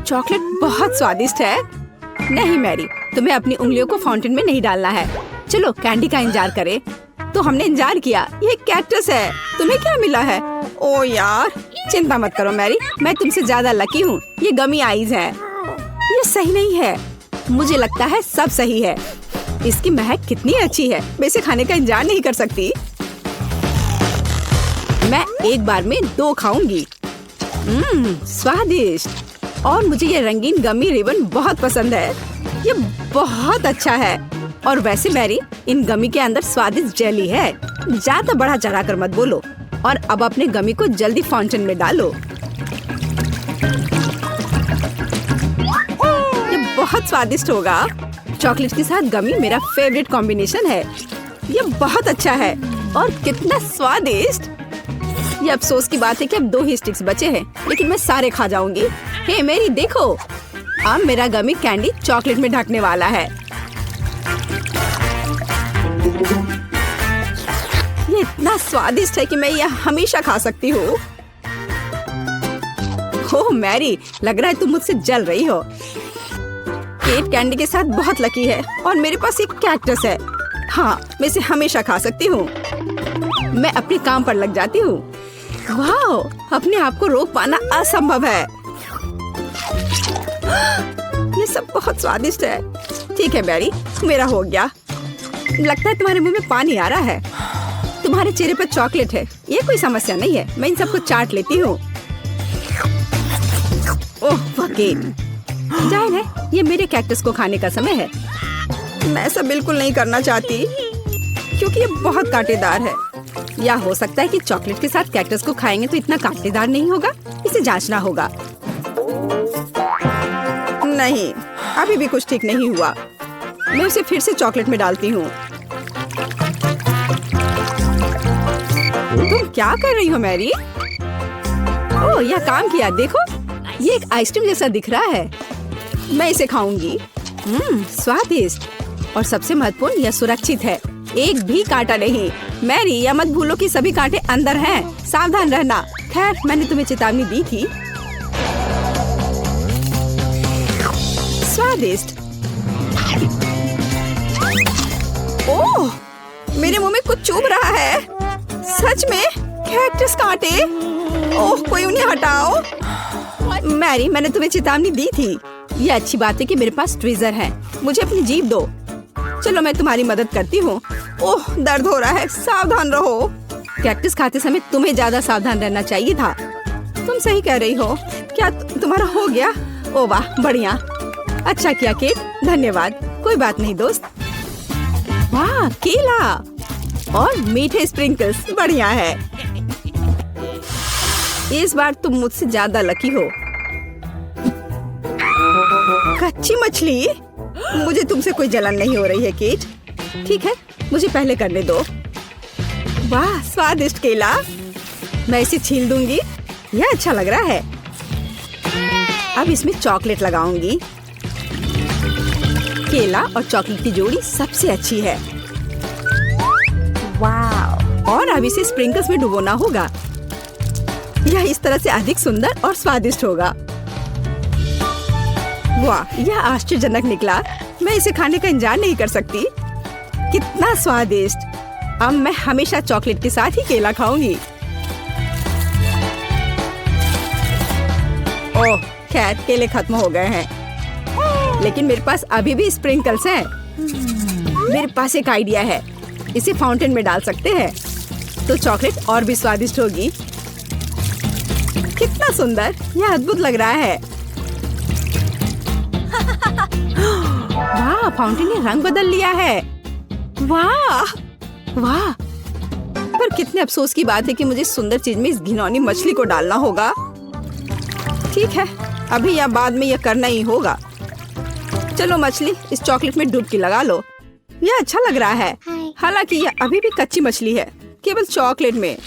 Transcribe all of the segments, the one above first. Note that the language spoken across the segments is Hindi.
चॉकलेट बहुत स्वादिष्ट है। नहीं मैरी, तुम्हें अपनी उंगलियों को फाउंटेन में नहीं डालना है। चलो कैंडी का इंतजार करें। तो हमने इंतजार किया। ये कैक्टस है। तुम्हें क्या मिला है? ओ यार, चिंता मत करो मैरी, मैं तुमसे ज्यादा लकी हूँ। ये गमी आइज है। ये सही नहीं है। मुझे लगता है सब सही है। इसकी महक कितनी अच्छी है। मैं इसे खाने का इंतजार नहीं कर सकती। मैं एक बार में 2 खाऊंगी। स्वादिष्ट। और मुझे ये रंगीन गमी रिबन बहुत पसंद है। ये बहुत अच्छा है। और वैसे मैरी, इन गमी के अंदर स्वादिष्ट जेली है। ज्यादा बढ़ा चढ़ा कर मत बोलो। और अब अपने गमी को जल्दी फाउंटेन में डालो। ये बहुत स्वादिष्ट होगा। चॉकलेट के साथ गमी मेरा फेवरेट कॉम्बिनेशन है। ये बहुत अच्छा है। और कितना स्वादिष्ट। ये अफसोस की बात है कि अब 2 ही स्टिक्स बचे हैं, लेकिन मैं सारे खा जाऊंगी। हे मेरी देखो, अब मेरा गमी कैंडी चॉकलेट में ढकने वाला है। ये इतना स्वादिष्ट है कि मैं यह हमेशा खा सकती हूँ। ओह मैरी, लग रहा है तुम मुझसे जल रही हो। केट कैंडी के साथ बहुत लकी है और मेरे पास एक कैक्टस है। हाँ, मैं इसे हमेशा खा सकती हूँ। मैं अपने काम पर लग जाती हूँ। वाह, अपने आप को रोक पाना असंभव है। ये सब बहुत स्वादिष्ट है। ठीक है मैरी, मेरा हो गया। लगता है तुम्हारे मुंह में पानी आ रहा है। तुम्हारे चेहरे पर चॉकलेट है, ये कोई समस्या नहीं है। मैं इन सबको चाट लेती हूँ। ओह वकील, जाहिर है ये मेरे कैक्टस को खाने का समय है। मैं ऐसा बिल्कुल नहीं करना चाहती क्योंकि ये बहुत कांटेदार है। या हो सकता है कि चॉकलेट के साथ कैक्टस को खाएंगे तो इतना कांटेदार नहीं होगा। इसे जांचना होगा। नहीं, अभी भी कुछ ठीक नहीं हुआ। मैं उसे फिर से चॉकलेट में डालती हूँ। तुम क्या कर रही हो मैरी? ओह, यह काम किया। देखो, ये एक आइसक्रीम जैसा दिख रहा है। मैं इसे खाऊंगी। स्वादिष्ट। और सबसे महत्वपूर्ण, यह सुरक्षित है। एक भी कांटा नहीं। मैरी, यह मत भूलो कि सभी कांटे अंदर हैं। सावधान रहना। खैर, मैंने तुम्हें चेतावनी दी थी। स्वादिष्ट। ओह, मेरे मुंह में कुछ चुभ रहा है। सच में कैक्टस कांटे। ओह, कोई उन्हें हटाओ। मैरी, मैंने तुम्हें चेतावनी दी थी। ये अच्छी बात है कि मेरे पास ट्विज़र है। मुझे अपनी जीभ दो। चलो, मैं तुम्हारी मदद करती हूँ। ओह, दर्द हो रहा है। सावधान रहो। कैक्टस खाते समय तुम्हें ज्यादा सावधान रहना चाहिए था। तुम सही कह रही हो। क्या तुम्हारा हो गया? ओह वाह, बढ़िया। अच्छा किया केट, धन्यवाद। कोई बात नहीं दोस्त। वाह, केला और मीठे स्प्रिंकल्स, बढ़िया है। इस बार तुम मुझसे ज्यादा लकी हो। कच्ची मछली? मुझे तुमसे कोई जलन नहीं हो रही है केट। ठीक है, मुझे पहले करने दो। वाह, स्वादिष्ट केला। मैं इसे छील दूंगी। यह अच्छा लग रहा है। अब इसमें चॉकलेट लगाऊंगी। केला और चॉकलेट की जोड़ी सबसे अच्छी है। वाह। और अब इसे स्प्रिंकल्स में डुबोना होगा। यह इस तरह से अधिक सुंदर और स्वादिष्ट होगा। वाह, यह आश्चर्यजनक निकला। मैं इसे खाने का इंतजार नहीं कर सकती। कितना स्वादिष्ट। अब मैं हमेशा चॉकलेट के साथ ही केला खाऊंगी। ओह, खैर केले खत्म हो गए हैं, लेकिन मेरे पास अभी भी स्प्रिंकल्स हैं। मेरे पास एक आइडिया है। इसे फाउंटेन में डाल सकते हैं तो चॉकलेट और भी स्वादिष्ट होगी। कितना सुंदर, यह अद्भुत लग रहा है। वाह, फाउंटेन ने रंग बदल लिया है। वाह वाह। पर कितने अफसोस की बात है कि मुझे सुंदर चीज में इस घिनौनी मछली को डालना होगा। ठीक है, अभी या बाद में यह करना ही होगा। चलो मछली, इस चॉकलेट में डुबकी लगा लो। यह अच्छा लग रहा है। हालांकि यह अभी भी कच्ची मछली है, केवल चॉकलेट में।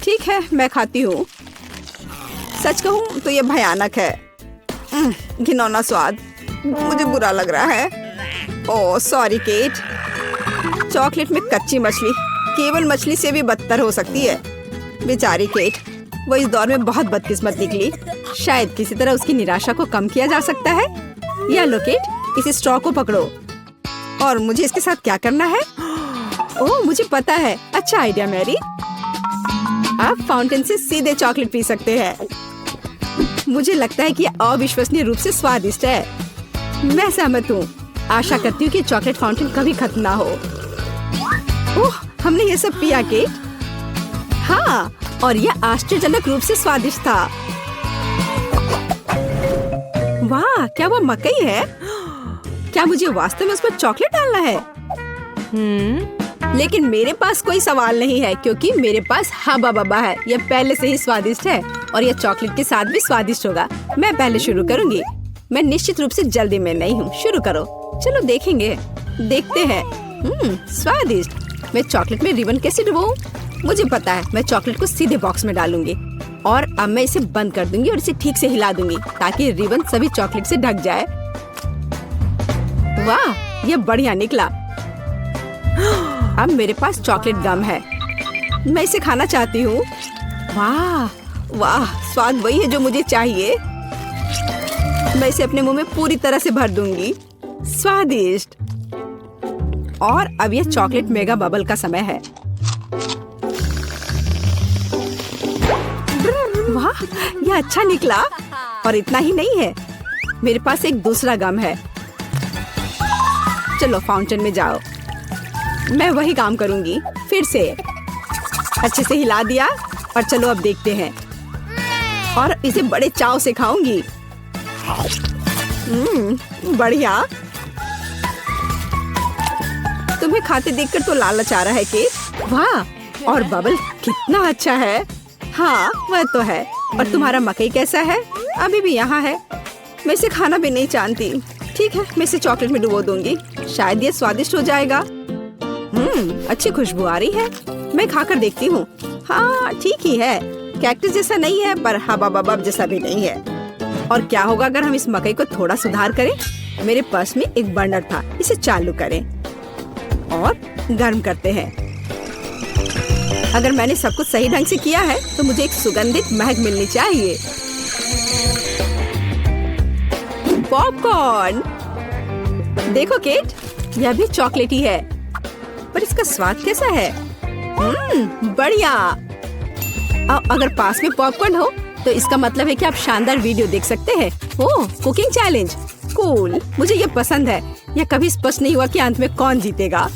ठीक है, मैं खाती हूँ। सच कहूँ तो यह भयानक है। घिनौना स्वाद, मुझे बुरा लग रहा है। Oh sorry cat. चॉकलेट में कच्ची मछली केवल मछली से भी बदतर हो सकती है। बेचारी केट, वो इस दौर में बहुत बदकिस्मत निकली। शायद किसी तरह उसकी निराशा को कम किया जा सकता है। या लो केट, इस स्ट्रॉ को पकड़ो। और मुझे इसके साथ क्या करना है? ओह, मुझे पता है। अच्छा आइडिया मैरी। आप फाउंटेन से सीधे चॉकलेट पी सकते हैं। मुझे लगता है कि यह अविश्वसनीय रूप से स्वादिष्ट है। मैं सहमत हूँ। आशा करती हूँ कि चॉकलेट फाउंटेन कभी खत्म ना हो। ओह, हमने ये सब पिया केट। हाँ, और यह आश्चर्यजनक रूप से स्वादिष्ट था। वाह, क्या वो मकई है? क्या मुझे वास्तव में उस पर चॉकलेट डालना है? लेकिन मेरे पास कोई सवाल नहीं है क्योंकि मेरे पास हब्बा बब्बा है। यह पहले से ही स्वादिष्ट है और यह चॉकलेट के साथ भी स्वादिष्ट होगा। मैं पहले शुरू करूंगी। मैं निश्चित रूप से जल्दी में नहीं हूँ। शुरू करो। चलो देखेंगे। देखते हैं। स्वादिष्ट। मैं चॉकलेट में रिबन कैसे डुबाऊं? मुझे पता है। मैं चॉकलेट को सीधे बॉक्स में डालूंगी और अब मैं इसे बंद कर दूंगी और इसे ठीक से हिला दूंगी ताकि रिबन सभी चॉकलेट से ढक जाए। वाह, यह बढ़िया निकला। अब मेरे पास चॉकलेट गम है। मैं इसे खाना चाहती हूँ। वाह वाह, स्वाद वही है जो मुझे चाहिए। मैं इसे अपने मुंह में पूरी तरह से भर दूंगी। स्वादिष्ट। और अब यह चॉकलेट मेगा बबल का समय है। वाह, यह अच्छा निकला। और इतना ही नहीं है, मेरे पास एक दूसरा गम है। चलो फाउंटेन में जाओ। मैं वही काम करूंगी। फिर से अच्छे से हिला दिया और चलो अब देखते हैं। और इसे बड़े चाव से खाऊंगी। बढ़िया। तुम्हें खाते देखकर तो लालच आ रहा है कि वाह, और बबल कितना अच्छा है। हाँ, वह तो है। और तुम्हारा मकई कैसा है? अभी भी यहाँ है। मैं इसे खाना भी नहीं जानती। ठीक है, मैं इसे चॉकलेट में डुबो दूंगी। शायद ये स्वादिष्ट हो जाएगा। अच्छी खुशबू आ रही है। मैं खाकर देखती हूँ। हाँ, ठीक ही है। कैक्टस जैसा नहीं है पर हब्बा बब्बा जैसा भी नहीं है। और क्या होगा अगर हम इस मकई को थोड़ा सुधार करें? मेरे पर्स में एक बर्नर था। इसे चालू करें और गर्म करते हैं। अगर मैंने सब कुछ सही ढंग से किया है तो मुझे एक सुगंधित महक मिलनी चाहिए। पॉपकॉर्न। देखो केट, यह भी चॉकलेटी है पर इसका स्वाद कैसा है? बढ़िया। अगर पास में पॉपकॉर्न हो तो इसका मतलब है कि आप शानदार वीडियो देख सकते हैं। ओह, कुकिंग चैलेंज। कूल, मुझे ये पसंद है। यह कभी स्पष्ट नहीं हुआ कि अंत में कौन जीतेगा।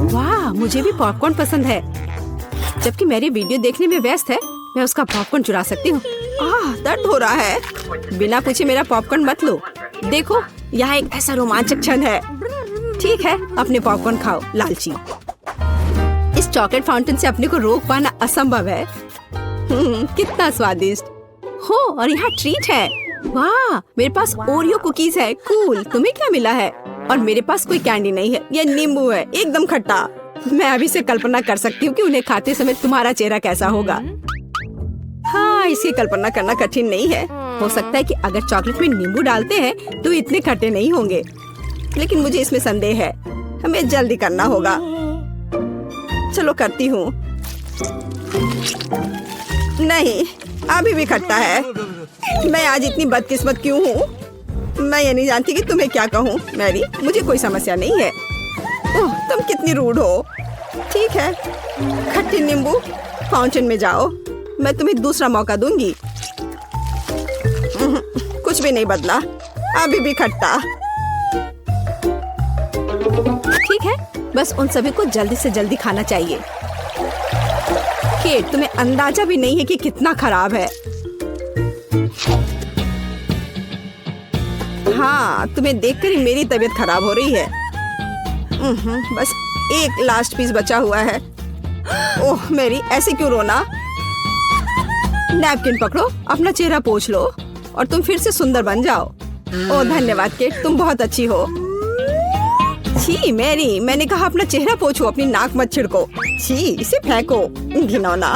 वाह, मुझे भी पॉपकॉर्न पसंद है। जबकि मेरी वीडियो देखने में व्यस्त है, मैं उसका पॉपकॉर्न चुरा सकती हूँ। दर्द हो रहा है। बिना पूछे मेरा पॉपकॉर्न मत लो। देखो, यहाँ एक ऐसा रोमांचक क्षण है। ठीक है, अपने पॉपकॉर्न खाओ, लालची। इस चॉकलेट फाउंटेन से अपने को रोक पाना असंभव है। कितना स्वादिष्ट हो। और यहाँ ट्रीट है। वाह, मेरे पास ओरियो कुकीज है। कूल। तुम्हें क्या मिला है? और मेरे पास कोई कैंडी नहीं है। यह नींबू है, एकदम खट्टा। मैं अभी से कल्पना कर सकती हूँ कि उन्हें खाते समय तुम्हारा चेहरा कैसा होगा। हाँ, इसकी कल्पना करना कठिन नहीं है। हो सकता है कि अगर चॉकलेट में नींबू डालते हैं तो इतने खट्टे नहीं होंगे, लेकिन मुझे इसमें संदेह है। हमें जल्दी करना होगा। चलो करती हूँ। नहीं, अभी भी खट्टा है। मैं आज इतनी बदकिस्मत क्यों हूँ? मैं ये नहीं जानती कि तुम्हें क्या कहूँ। मैरी, मुझे कोई समस्या नहीं है। ओह, तुम कितनी रूड हो। ठीक है, खट्टी नींबू, फाउंटेन में जाओ। मैं तुम्हें दूसरा मौका दूंगी। कुछ भी नहीं बदला, अभी भी खट्टा। ठीक है, बस उन सभी को जल्दी से जल्दी खाना चाहिए। केट, तुम्हें अंदाजा भी नहीं है कि कितना खराब है। हाँ, तुम्हें देखकर ही मेरी तबीयत खराब हो रही है। बस एक लास्ट पीस बचा हुआ है। ओह मेरी, ऐसे क्यों रोना? नैपकिन पकड़ो, अपना चेहरा पोंछ लो और तुम फिर से सुंदर बन जाओ। ओह धन्यवाद केट, तुम बहुत अच्छी हो। छी मैरी, मैंने कहा अपना चेहरा पोंछो, अपनी नाक मत छिड़को। छी, इसे फेंको, घिनौना।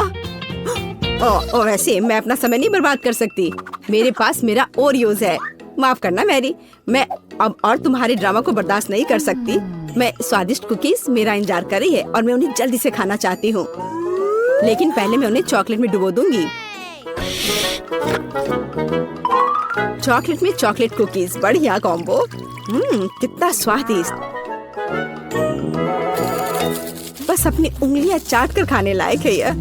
ओ वैसे मैं अपना समय नहीं बर्बाद कर सकती। मेरे पास मेरा ओरियोज है। माफ करना मैरी, मैं अब और तुम्हारे ड्रामा को बर्दाश्त नहीं कर सकती। मैं स्वादिष्ट कुकीज मेरा इंतजार कर रही है और मैं उन्हें जल्दी से खाना चाहती हूँ, लेकिन पहले मैं उन्हें चॉकलेट में डुबो दूंगी। चॉकलेट में चॉकलेट कुकीज, बढ़िया कॉम्बो। कितना स्वादिष्ट। बस अपनी उंगलियां चाट कर खाने लायक है यह।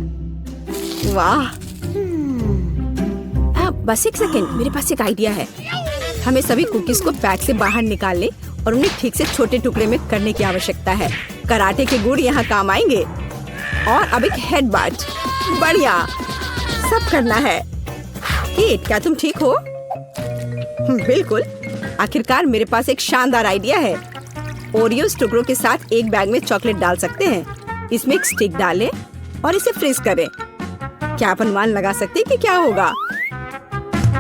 वाह। बस एक सेकेंड, मेरे पास एक आइडिया है। हमें सभी कुकीज को पैक से बाहर निकालने और उन्हें ठीक से छोटे टुकड़े में करने की आवश्यकता है। कराटे के गुण यहाँ काम आएंगे। और अब एक हेडबट, बढ़िया। सब करना है। केट, क्या तुम ठीक हो? बिल्कुल। आखिरकार मेरे पास एक शानदार आइडिया है। ओरियोस टुकड़ों के साथ एक बैग में चॉकलेट डाल सकते हैं। इसमें एक स्टिक डालें और इसे फ्रीज करें। क्या आप अनुमान लगा सकते हैं कि क्या होगा?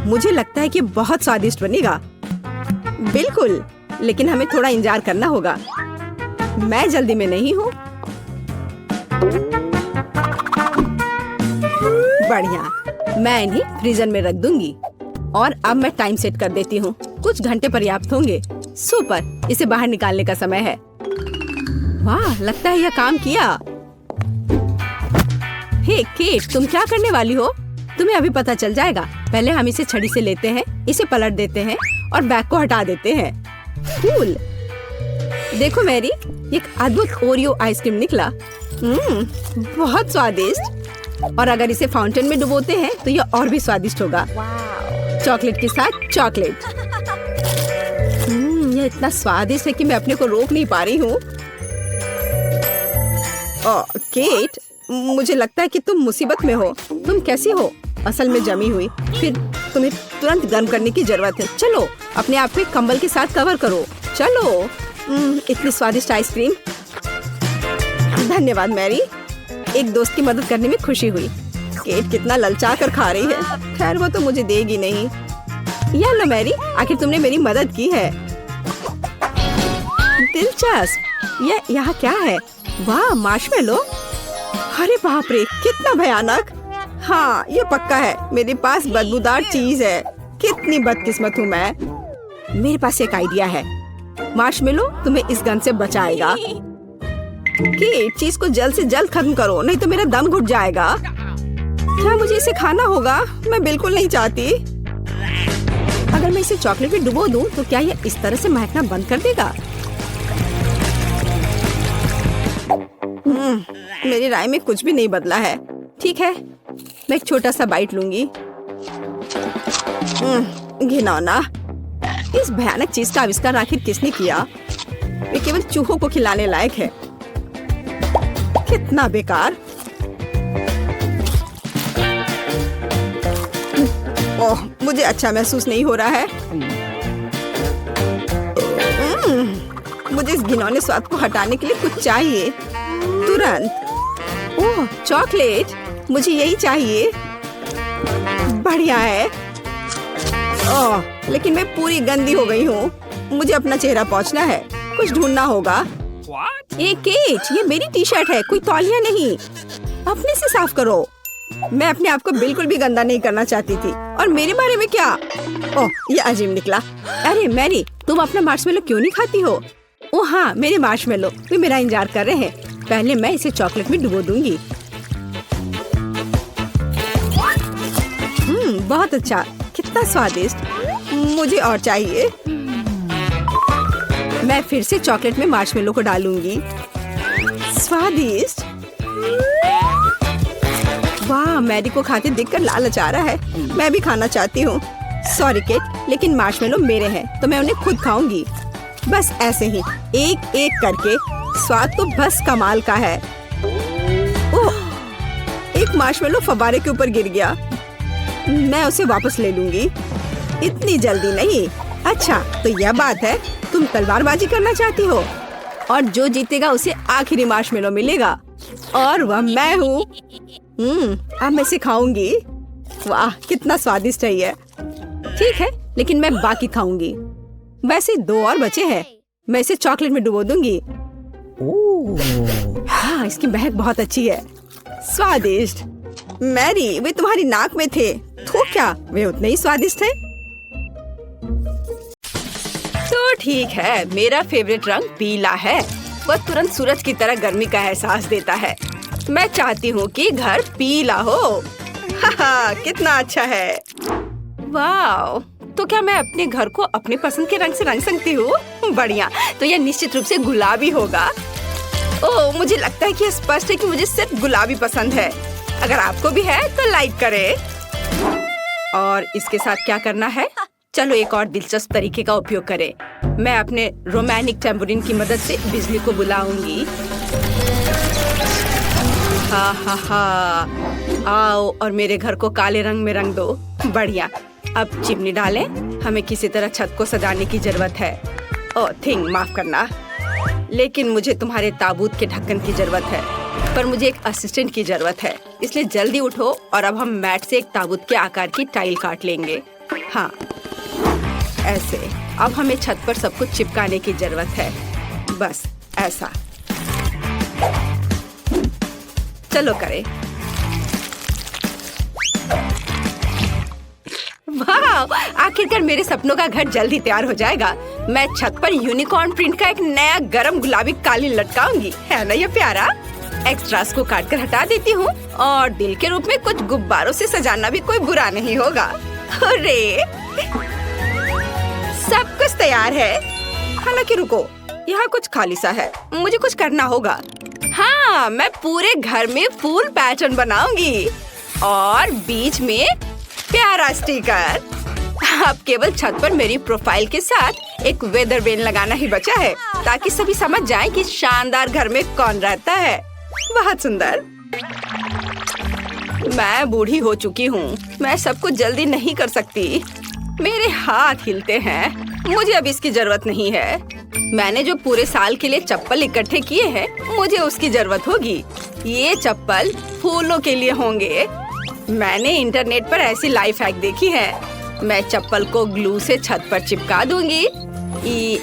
मुझे लगता है कि बहुत स्वादिष्ट बनेगा। बिल्कुल, लेकिन हमें थोड़ा इंतजार करना होगा। मैं जल्दी में नहीं हूँ। बढ़िया, मैं इन्हें फ्रीजर में रख दूंगी। और अब मैं टाइम सेट कर देती हूँ। कुछ घंटे पर्याप्त होंगे। सुपर, इसे बाहर निकालने का समय है। वाह, लगता है यह काम किया। हे केट, तुम क्या करने वाली हो? तुम्हें अभी पता चल जाएगा। पहले हम इसे छड़ी से लेते हैं, इसे पलट देते हैं और बैग को हटा देते हैं। कूल। देखो मैरी, एक अद्भुत ओरियो आइसक्रीम निकला। बहुत स्वादिष्ट। और अगर इसे फाउंटेन में डुबोते हैं तो यह और भी स्वादिष्ट होगा। चॉकलेट के साथ चॉकलेट। यह इतना स्वादिष्ट है कि मैं अपने को रोक नहीं पा रही हूँ। केट, मुझे लगता है कि तुम मुसीबत में हो। तुम कैसी हो? असल में जमी हुई। फिर तुम्हें तुरंत गर्म करने की जरूरत है। चलो, अपने आप को कंबल के साथ कवर करो। चलो। इतनी स्वादिष्ट आइसक्रीम। धन्यवाद मैरी। एक दोस्त की मदद करने में खुशी हुई। केट कितना ललचा कर खा रही है। खैर, वो तो मुझे देगी नहीं। या लो मैरी, आखिर तुमने मेरी मदद की है। दिलचस्प। यह यहाँ क्या है? वाह, मार्शमेलो। अरे बाप रे, कितना भयानक। हाँ, ये पक्का है। मेरे पास बदबूदार चीज है। कितनी बदकिस्मत हूँ मैं। मेरे पास एक आइडिया है। मार्शमेलो तुम्हें इस गन से बचाएगा। कि चीज को जल्द से जल्द खत्म करो, नहीं तो मेरा दम घुट जाएगा। क्या मुझे इसे खाना होगा? मैं बिल्कुल नहीं चाहती। अगर मैं इसे चॉकलेट में डुबो दूं, तो क्या यह इस तरह से महकना बंद कर देगा? मेरी राय में कुछ भी नहीं बदला है। ठीक है, मैं एक छोटा सा बाइट लूंगी। घिनौना। इस भयानक चीज का आविष्कार आखिर किसने किया? ये केवल चूहों को खिलाने लायक है। कितना बेकार। ओह, मुझे अच्छा महसूस नहीं हो रहा है। मुझे इस घिनौने स्वाद को हटाने के लिए कुछ चाहिए तुरंत। ओह, चॉकलेट, मुझे यही चाहिए। बढ़िया है। ओह, लेकिन मैं पूरी गंदी हो गई हूँ। मुझे अपना चेहरा पोंछना है। कुछ ढूंढना होगा। एक केट, ये मेरी टी शर्ट है, कोई तौलिया नहीं। अपने से साफ करो। मैं अपने आप को बिल्कुल भी गंदा नहीं करना चाहती थी। और मेरे बारे में क्या? ओह, ये अजीब निकला। अरे मैरी, तुम अपना मार्शमेलो क्यों नहीं खाती हो? ओह हाँ, मेरे मार्शमेलो वे मेरा इंतजार कर रहे हैं। पहले मैं इसे चॉकलेट में डुबो दूंगी। बहुत अच्छा, कितना स्वादिष्ट। मुझे और चाहिए। मैं फिर से चॉकलेट में मार्शमेलो को डालूंगी। स्वादिष्ट। वाह, मैरी को खाते देखकर लालच आ रहा है। मैं भी खाना चाहती हूँ। सॉरी केट, लेकिन मार्शमेलो मेरे हैं, तो मैं उन्हें खुद खाऊंगी। बस ऐसे ही, एक एक करके। स्वाद तो बस कमाल का है। ओह, एक मार्शमेलो फव्वारे के ऊपर गिर गया। मैं उसे वापस ले लूंगी। इतनी जल्दी नहीं। अच्छा, तो यह बात है, तुम तलवारबाजी करना चाहती हो और जो जीतेगा उसे आखिरी मार्शमेलो मिलेगा और वह मैं हूँ। अब मैं इसे खाऊंगी। वाह, कितना स्वादिष्ट है ये। ठीक है, लेकिन मैं बाकी खाऊंगी। वैसे 2 और बचे हैं। मैं इसे चॉकलेट में डुबो दूंगी। हाँ, इसकी महक बहुत अच्छी है। स्वादिष्ट। मैरी, वे तुम्हारी नाक में थे। तो क्या वे उतने ही स्वादिष्ट थे? तो ठीक है, मेरा फेवरेट रंग पीला है। वह तुरंत सूरज की तरह गर्मी का एहसास देता है। मैं चाहती हूँ कि घर पीला हो। कितना अच्छा है। वाह, तो क्या मैं अपने घर को अपने पसंद के रंग से रंग सकती हूँ? बढ़िया, तो यह निश्चित रूप से गुलाबी होगा। ओह, मुझे लगता है कि यह स्पष्ट है कि मुझे सिर्फ गुलाबी पसंद है। अगर आपको भी है तो लाइक करें। और इसके साथ क्या करना है? चलो एक और दिलचस्प तरीके का उपयोग करें। मैं अपने रोमांटिक टेम्पोरिन की मदद से बिजली को बुलाऊंगी। हा हा हा, आओ और मेरे घर को काले रंग में रंग दो। बढ़िया, अब चिमनी डालें। हमें किसी तरह छत को सजाने की जरूरत है। ओह थिंग, माफ करना, लेकिन मुझे तुम्हारे ताबूत के ढक्कन की जरूरत है। पर मुझे एक असिस्टेंट की जरूरत है, इसलिए जल्दी उठो और अब हम मैट से एक ताबूत के आकार की टाइल काट लेंगे। हाँ, ऐसे। अब हमें छत पर सब कुछ चिपकाने की जरूरत है। बस ऐसा। चलो करें। वाह, आखिरकार मेरे सपनों का घर जल्दी तैयार हो जाएगा। मैं छत पर यूनिकॉर्न प्रिंट का एक नया गरम गुलाबी कालीन लटकाऊंगी। है ना ये प्यारा? एक्स्ट्रास को काटकर हटा देती हूँ और दिल के रूप में कुछ गुब्बारों से सजाना भी कोई बुरा नहीं होगा। अरे, सब कुछ तैयार है। हालांकि रुको, यहाँ कुछ खाली सा है। मुझे कुछ करना होगा। हाँ, मैं पूरे घर में फूल पैटर्न बनाऊंगी और बीच में प्यारा स्टिकर। अब केवल छत पर मेरी प्रोफाइल के साथ एक वेदर वेन लगाना ही बचा है, ताकि सभी समझ जाएं कि शानदार घर में कौन रहता है। बहुत सुंदर। मैं बूढ़ी हो चुकी हूँ, मैं सब कुछ जल्दी नहीं कर सकती। मेरे हाथ हिलते हैं। मुझे अब इसकी जरूरत नहीं है। मैंने जो पूरे साल के लिए चप्पल इकट्ठे किए हैं, मुझे उसकी जरूरत होगी। ये चप्पल फूलों के लिए होंगे। मैंने इंटरनेट पर ऐसी लाइफ हैक देखी है। मैं चप्पल को ग्लू से छत पर चिपका दूंगी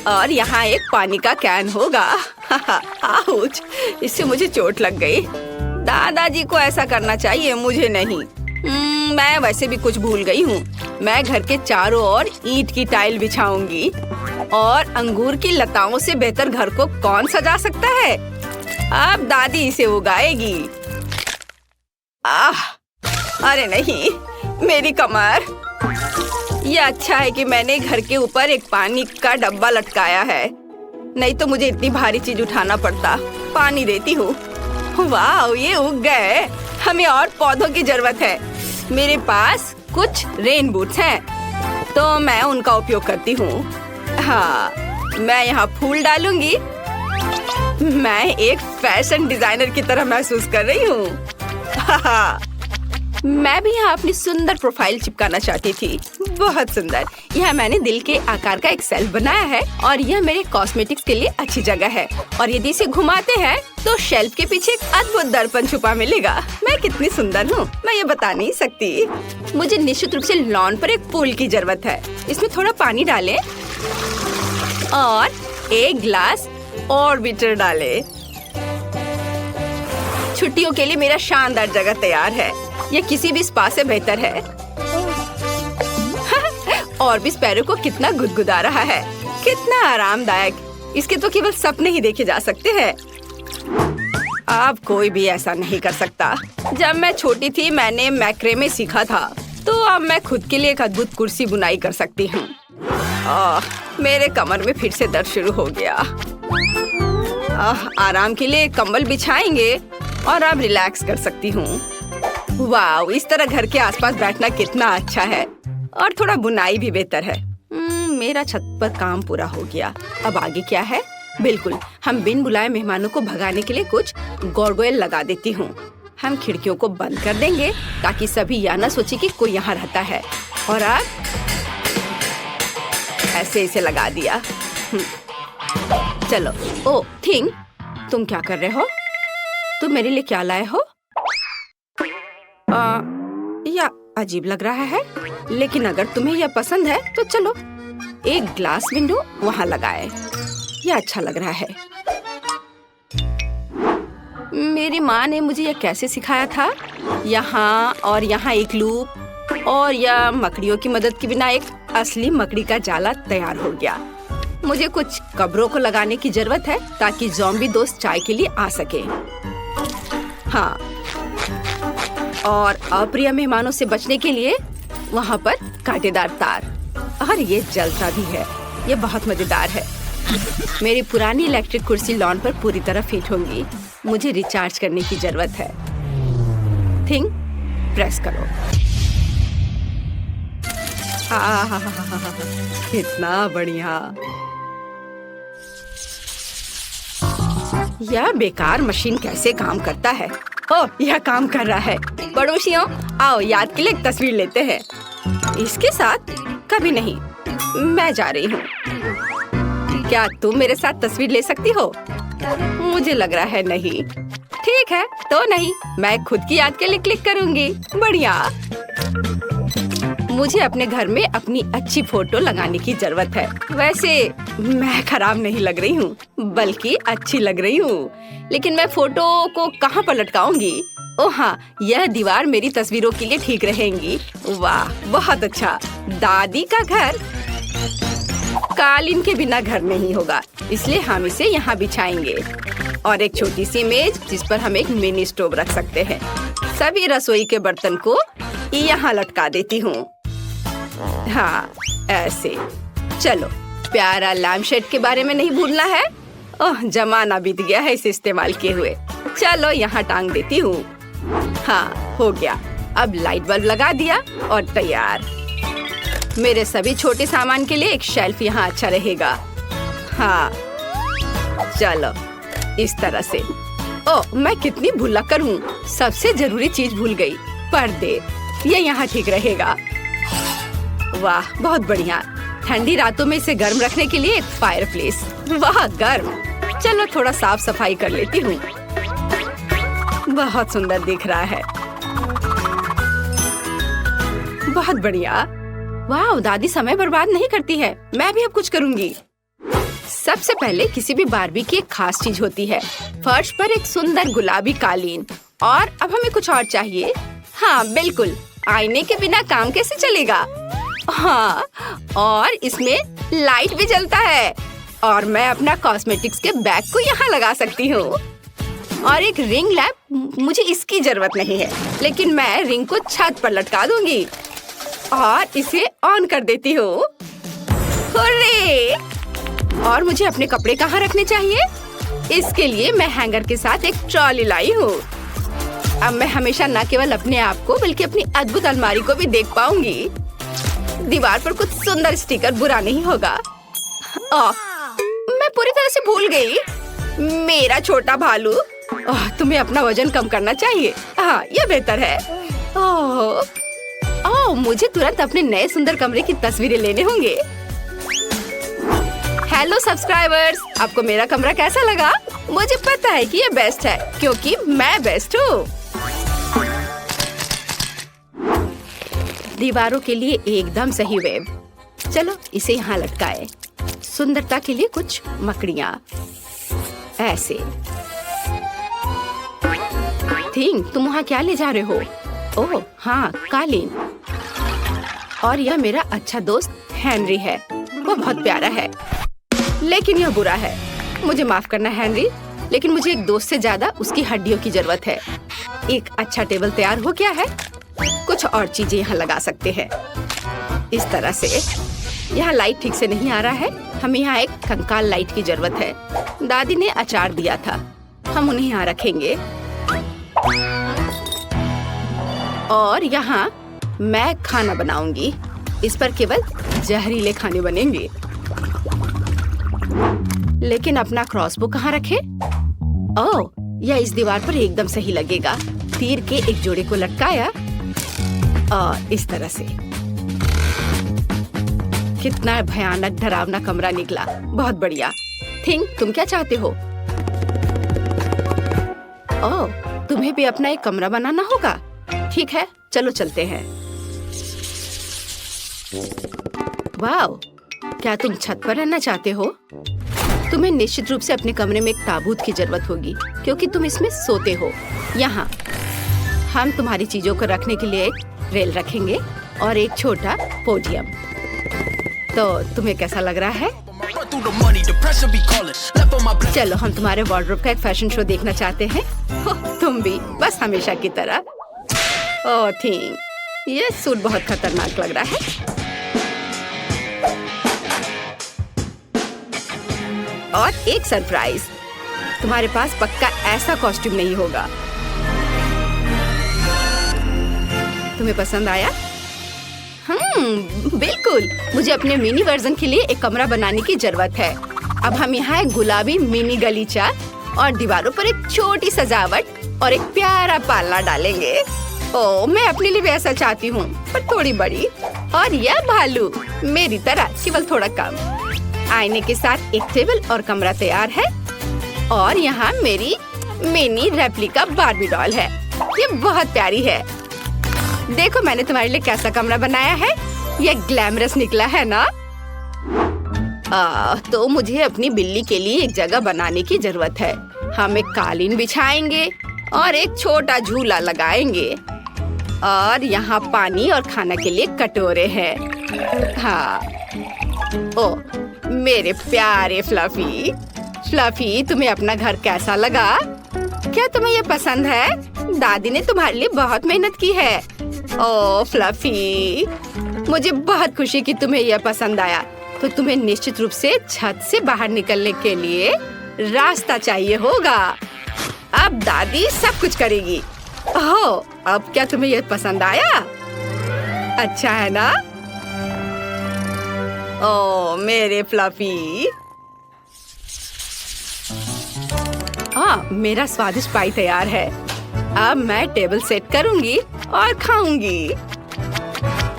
और यहाँ एक पानी का कैन होगा। आउच, इससे मुझे चोट लग गई। दादाजी को ऐसा करना चाहिए, मुझे नहीं। मैं वैसे भी कुछ भूल गई हूँ। मैं घर के चारों ओर ईंट की टाइल बिछाऊंगी और अंगूर की लताओं से बेहतर घर को कौन सजा सकता है? अब दादी इसे उगाएगी। अरे नहीं, मेरी कमर। ये अच्छा है कि मैंने घर के ऊपर एक पानी का डब्बा लटकाया है, नहीं तो मुझे इतनी भारी चीज उठाना पड़ता। पानी देती हूँ। वाह, ये उग गए। हमें और पौधों की जरूरत है। मेरे पास कुछ रेन बूट्स हैं, तो मैं उनका उपयोग करती हूँ। हाँ, मैं यहाँ फूल डालूंगी। मैं एक फैशन डिजाइनर की तरह महसूस कर रही हूँ। मैं भी यहाँ अपनी सुंदर प्रोफाइल चिपकाना चाहती थी। बहुत सुंदर। यहाँ मैंने दिल के आकार का एक शेल्फ बनाया है और यह मेरे कॉस्मेटिक्स के लिए अच्छी जगह है। और यदि इसे घुमाते हैं तो शेल्फ के पीछे एक अद्भुत दर्पण छुपा मिलेगा। मैं कितनी सुंदर हूँ, मैं ये बता नहीं सकती। मुझे निश्चित रूप से लॉन पर एक पूल की जरूरत है। इसमें थोड़ा पानी डालें और एक ग्लास ऑर्बिटर डालें। छुट्टियों के लिए मेरा शानदार जगह तैयार है। यह किसी भी स्पा से बेहतर है। और भी स्पैरो को कितना गुदगुदा रहा है। कितना आरामदायक। इसके तो केवल सपने ही देखे जा सकते हैं। अब कोई भी ऐसा नहीं कर सकता। जब मैं छोटी थी मैंने मैक्रेमे सीखा था, तो अब मैं खुद के लिए एक अद्भुत कुर्सी बुनाई कर सकती हूँ। मेरे कमर में फिर से दर्द शुरू हो गया। आराम के लिए कंबल बिछाएंगे और अब रिलैक्स कर सकती हूँ। वाह, इस तरह घर के आसपास बैठना कितना अच्छा है। और थोड़ा बुनाई भी बेहतर है। मेरा छत पर काम पूरा हो गया। अब आगे क्या है? बिल्कुल, हम बिन बुलाए मेहमानों को भगाने के लिए कुछ गार्गोयल लगा देती हूँ। हम खिड़कियों को बंद कर देंगे ताकि सभी यह न सोचे कि कोई यहाँ रहता है। और अब ऐसे इसे लगा दिया। चलो। ओ थिंग, तुम क्या कर रहे हो? तुम मेरे लिए क्या लाए हो? या अजीब लग रहा है, लेकिन अगर तुम्हें यह पसंद है तो चलो एक ग्लास विंडो वहाँ लगाए। यह अच्छा लग रहा है। मेरी माँ ने मुझे यह कैसे सिखाया था। यहाँ और यहाँ एक लूप और यह मकड़ियों की मदद के बिना एक असली मकड़ी का जाला तैयार हो गया। मुझे कुछ कब्रों को लगाने की जरूरत है ताकि ज़ॉम्बी दोस्त चाय के लिए आ सके। हाँ, और अप्रिय मेहमानों से बचने के लिए वहाँ पर कांटेदार तार। और ये जलता भी है। ये बहुत मजेदार है। मेरी पुरानी इलेक्ट्रिक कुर्सी लॉन पर पूरी तरह फिट होंगी। मुझे रिचार्ज करने की जरूरत है। थिंग प्रेस करो। कितना बढ़िया। यह बेकार मशीन कैसे काम करता है? ओह, यह काम कर रहा है। पड़ोसियों, आओ याद के लिए एक तस्वीर लेते हैं। इसके साथ कभी नहीं। मैं जा रही हूँ। क्या तुम मेरे साथ तस्वीर ले सकती हो? मुझे लग रहा है नहीं। ठीक है, तो नहीं। मैं खुद की याद के लिए क्लिक करूँगी। बढ़िया। मुझे अपने घर में अपनी अच्छी फोटो लगाने की जरूरत है। वैसे मैं खराब नहीं लग रही हूँ, बल्कि अच्छी लग रही हूँ। लेकिन मैं फोटो को कहाँ पर लटकाऊंगी? ओह हाँ, यह दीवार मेरी तस्वीरों के लिए ठीक रहेंगी। वाह, बहुत अच्छा। दादी का घर कालीन के बिना घर नहीं होगा, इसलिए हम इसे यहाँ बिछाएंगे। और एक छोटी सी मेज जिस पर हम एक मिनी स्टोव रख सकते हैं। सभी रसोई के बर्तन को यहाँ लटका देती हूँ। हाँ, ऐसे। चलो, प्यारा लैम्पशेड के बारे में नहीं भूलना है। ओह, जमाना बीत गया है इसे इस्तेमाल किए हुए। चलो, यहाँ टांग देती हूँ। हाँ, हो गया। अब लाइट बल्ब लगा दिया और तैयार। मेरे सभी छोटे सामान के लिए एक शेल्फ यहाँ अच्छा रहेगा। हाँ, चलो, इस तरह से। ओह, मैं कितनी भुलक्कड़ हूँ। सबसे जरूरी चीज भूल गई, पर्दे। ये यहाँ ठीक रहेगा। वाह, बहुत बढ़िया। ठंडी रातों में इसे गर्म रखने के लिए एक फायरप्लेस। वाह, गर्म। चलो, थोड़ा साफ सफाई कर लेती हूँ। बहुत सुंदर दिख रहा है। बहुत बढ़िया। वाह, दादी समय बर्बाद नहीं करती है। मैं भी अब कुछ करूँगी। सबसे पहले किसी भी बारबी की एक खास चीज होती है। फर्श पर एक सुंदर गुलाबी कालीन। और अब हमें कुछ और चाहिए। हाँ, बिल्कुल। आईने के बिना काम कैसे चलेगा? हाँ, और इसमें लाइट भी जलता है। और मैं अपना कॉस्मेटिक्स के बैग को यहाँ लगा सकती हूँ। और एक रिंग लैम्प, मुझे इसकी जरूरत नहीं है, लेकिन मैं रिंग को छत पर लटका दूंगी और इसे ऑन कर देती हूँ। हुर्रे! और मुझे अपने कपड़े कहाँ रखने चाहिए? इसके लिए मैं हैंगर के साथ एक ट्रॉली लाई हूँ। अब मैं हमेशा न केवल अपने आप को बल्कि अपनी अद्भुत अलमारी को भी देख पाऊंगी। दीवार पर कुछ सुंदर स्टिकर बुरा नहीं होगा। मैं पूरी तरह से भूल गई। मेरा छोटा भालू। तुम्हें अपना वजन कम करना चाहिए। हाँ, यह बेहतर है। मुझे तुरंत अपने नए सुंदर कमरे की तस्वीरें लेने होंगे। हेलो सब्सक्राइबर्स, आपको मेरा कमरा कैसा लगा? मुझे पता है कि ये बेस्ट है, क्योंकि मैं बेस्ट हूँ। दीवारों के लिए एकदम सही वेब। चलो, इसे यहाँ लटकाए। सुंदरता के लिए कुछ मकड़ियाँ ऐसे। थिंक, तुम वहाँ क्या ले जा रहे हो? ओह हाँ, कालीन। और यह मेरा अच्छा दोस्त हेनरी है। वो बहुत प्यारा है, लेकिन यह बुरा है। मुझे माफ करना हेनरी, लेकिन मुझे एक दोस्त से ज्यादा उसकी हड्डियों की जरूरत है। एक अच्छा टेबल तैयार हो गया है। कुछ और चीजें यहाँ लगा सकते हैं। इस तरह से। यहाँ लाइट ठीक से नहीं आ रहा है। हमें यहाँ एक कंकाल लाइट की जरूरत है। दादी ने अचार दिया था, हम उन्हें यहाँ रखेंगे। और यहाँ मैं खाना बनाऊंगी। इस पर केवल जहरीले खाने बनेंगे। लेकिन अपना क्रॉसबो कहाँ रखे? ओह, यह इस दीवार पर एकदम सही लगेगा। तीर के एक जोड़े को लटकाया और इस तरह से। कितना भयानक डरावना कमरा निकला। बहुत बढ़िया। थिंक, तुम क्या चाहते हो? ओह, तुम्हें भी अपना एक कमरा बनाना होगा। ठीक है, चलो चलते हैं। वाव, क्या तुम छत पर रहना चाहते हो? तुम्हें निश्चित रूप से अपने कमरे में एक ताबूत की जरूरत होगी, क्योंकि तुम इसमें सोते हो। यहाँ हम तुम्हारी चीजों को रखने के लिए एक रेल रखेंगे और एक छोटा पोडियम। तो तुम्हें कैसा लग रहा है? चलो, हम तुम्हारे वार्डरोब का एक फैशन शो देखना चाहते हैं। तुम भी, बस हमेशा की तरह। ओह थिंग, ये सूट बहुत खतरनाक लग रहा है। और एक सरप्राइज, तुम्हारे पास पक्का ऐसा कॉस्ट्यूम नहीं होगा। तुम्हें पसंद आया? बिल्कुल। मुझे अपने मिनी वर्जन के लिए एक कमरा बनाने की जरूरत है। अब हम यहाँ एक गुलाबी मिनी गलीचा और दीवारों पर एक छोटी सजावट और एक प्यारा पालना डालेंगे। ओह, मैं अपने लिए भी ऐसा चाहती हूँ, पर थोड़ी बड़ी। और यह भालू मेरी तरह, केवल थोड़ा कम। आईने के साथ एक टेबल और कमरा तैयार है। और यहाँ मेरी मिनी रेप्लिका बार्बी डॉल है। ये बहुत प्यारी है। देखो मैंने तुम्हारे लिए कैसा कमरा बनाया है। ये ग्लैमरस निकला है ना? तो मुझे अपनी बिल्ली के लिए एक जगह बनाने की जरूरत है। हम एक कालीन बिछाएंगे और एक छोटा झूला लगाएंगे। और यहाँ पानी और खाना के लिए कटोरे हैं। हाँ। ओ मेरे प्यारे फ्लफी। फ्लफी, तुम्हें अपना घर कैसा लगा? क्या तुम्हें ये पसंद है? दादी ने तुम्हारे लिए बहुत मेहनत की है। ओह फ्लफी, मुझे बहुत खुशी कि तुम्हें यह पसंद आया। तो तुम्हें निश्चित रूप से छत से बाहर निकलने के लिए रास्ता चाहिए होगा। अब दादी सब कुछ करेगी। ओह, अब क्या तुम्हें यह पसंद आया? अच्छा है ना? ओह मेरे फ्लफी। मेरा स्वादिष्ट पाई तैयार है। अब मैं टेबल सेट करूंगी और खाऊंगी।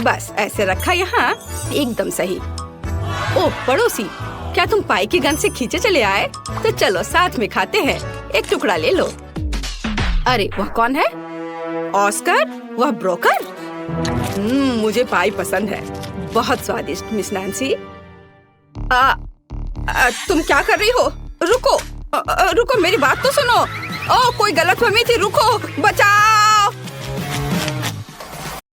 बस ऐसे रखा यहाँ, एकदम सही। ओह पड़ोसी, क्या तुम पाई की गंध से खींचे चले आए? तो चलो साथ में खाते हैं। एक टुकड़ा ले लो। अरे वह कौन है? ऑस्कर? वह ब्रोकर? मुझे पाई पसंद है, बहुत स्वादिष्ट मिस नैन्सी। तुम क्या कर रही हो? रुको रुको, मेरी बात तो सुनो। ओह कोई गलतफहमी थी, रुको, बचाओ।